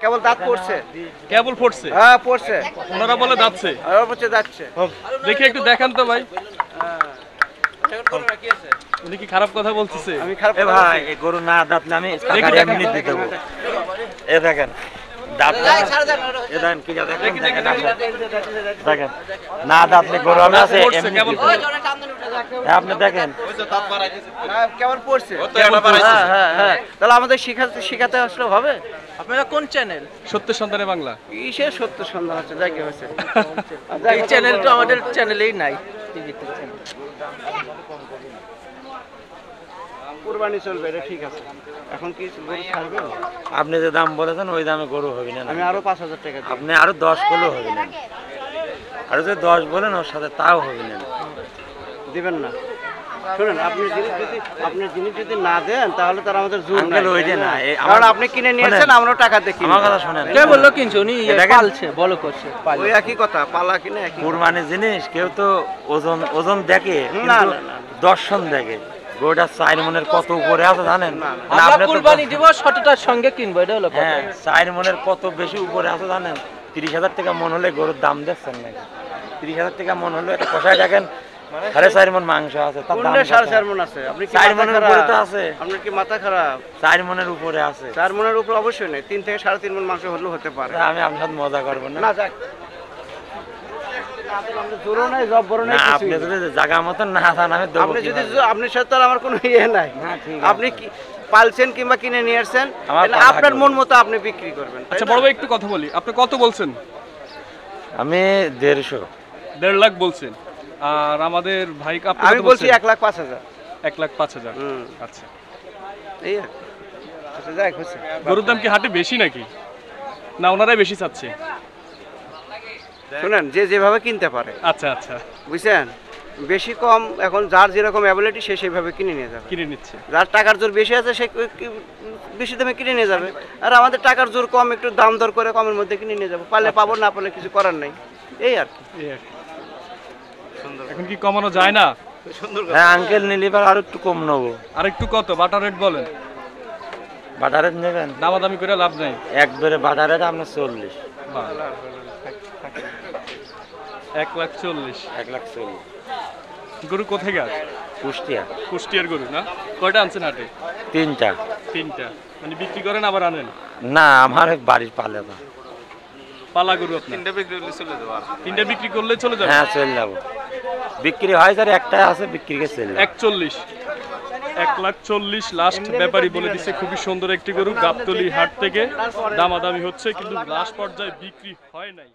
কেবল দাঁত পড়ছে। কেবল পড়ছে? হ্যাঁ পড়ছে। ওনারা বলে যাচ্ছে। পড়ছে যাচ্ছে। দেখি একটু দেখান তো ভাই। উনি কি খারাপ কথা বলতেছে? আমি খারাপ ভাই এই গরু না দাঁতলে আমি টাকা এমনি দিয়ে দেবো। এ দেখেন দাঁত দেখেন কি দেখেন দেখেন না দাঁতলে গরু আমি আছে কেবল আপনি দেখেন কেমন পড়ছে। হ্যাঁ হ্যাঁ তাহলে আমাদের শিখাতে আসলে হবে। আপনারা কোন চ্যানেল? সত্য সন্তানে বাংলা। কিসের সত্য সন্ধান হচ্ছে যাই কি হয়েছে। এই চ্যানেল তো আমাদের চ্যানেলেই নাই, টিভিতে চ্যানেল। কুরবানি চলবে এটা ঠিক আছে। এখন কি গরু ছাড়বে? আপনি যে দাম বলেছেন ওই দামে গরু হবে না। আমি আরো 5000 টাকা দিই। আপনি আরো 10 করলেও হবে না। আর যদি 10 বলেন ওর সাথে তাও হবে না। দিবেন না? শুনুন আপনি জিনিস যদি না দেন তাহলে তার আমাদের জোর নাই। না কারণ আপনি কিনে নিয়েছেন আমরাও টাকা দিয়ে কিনি। আমার কথা শুনেন। কে বললো কিনছো? উনি পালছে, বলো করছে। ওই একই কথা, পালা কিনে একই। কুরবানির জিনিস কেউ তো ওজন দেখে না, কিন্তু না, না। দর্শন দেখে। গোটা 4 মনের কত উপরে আছে জানেন? আমরা কুরবানি দিব শতটার সঙ্গে কিনবো, এটা হলো কথা। হ্যাঁ 4 মনের কত বেশি উপরে আছে জানেন? 30,000 টাকা মন হলে গরুর দাম দেখছেন নাকি? 30,000 টাকা মন হলে একটা কষায় দেখেন 4.5 মন মাংস আছে, তার দাম 4.5 মন আছে। আপনি কি 4 মনের উপরে তো আছে। আপনার কি মাথা খারাপ? 4 মনের উপরে আছে। 4 মনের উপরে অবশ্যই নেই, 3 থেকে 3.5 মন মাংস হলেও হতে পারে। আমি আপনার সাথে মজা করবো না। না যাক জোরও নাই জব্বরও নাই না কিছুই আপনি নাই। যদি জায়গা মতন না দেন আমি দেবো আপনি যদি কিভাবে? আপনার সাথে তো আর আমার কোনো ইয়ে নাই। না, ঠিক আছে। আপনি কি পালছেন কিংবা কিনে নিয়ে আসছেন, আমার তাহলে পালা আপনার গরু। মন মতো আপনি বিক্রি করবেন। তাই আচ্ছা না? বড় ভাই একটু কথা বলি, আপনি কত বলছেন? আমি 150। 1.5 লাখ বলছেন। আর আমাদের ভাই আপনি আমি কত বলছি বলছেন? 1,05,000। 1,05,000। হুম। আচ্ছা এই আর কি। আচ্ছা যাই হচ্ছে। গরুর দাম কি হাটে বেশি নাকি, না ওনারাই বেশি চাচ্ছে? শুনেন যে যেভাবে কিনতে পারে, আচ্ছা আচ্ছা, বুঝছেন, বেশি কম এখন যার যেরকম অ্যাবিলিটি সে সেইভাবে কিনে নিয়ে যাবে। কিনে নিচ্ছে। যার টাকার জোর বেশি আছে সে বেশি দামে কিনে নিয়ে যাবে, আর আমাদের টাকার জোর কম, একটু দাম দর করে কমের মধ্যে কিনে নিয়ে যাবো। পারলে পাবো, না পারলে কিছু করার নাই। এই আর কি। এই আর কি। এখন কি কমানো যায় না? হ্যাঁ আঙ্কেল নিলে এবার আর একটু কম নেবো। আর একটু কত বাটার রেট বলেন? বাটারে নেবেন? দামাদামি করে লাভ নাই। একবারে বাটারে আপনার 40। 1,40,000। 1,40,000। গরু কোথায় গেল? কুষ্টিয়া। কুষ্টিয়ার গরু না? কয়টা আনছেন হাটে? 3টা। 3টা। মানে বিক্রি করেন আবার আনেন? না আমার বাড়ির পালে না। পালা গরু আপনার? 3টা বিক্রি করলে চলে যাবে? হ্যাঁ চলে যাবো। বিক্রি হয় স্যার একটাই আছে, বিক্রিকে চলে যাবো। 1,40,000। 1,40,000 লাস্ট ব্যাপারী বলে দিচ্ছে। খুবই সুন্দর একটি গরু, গাবতলী হাট থেকে দামাদামি হচ্ছে কিন্তু লাস্ট পর্যায়ে বিক্রি হয় নাই।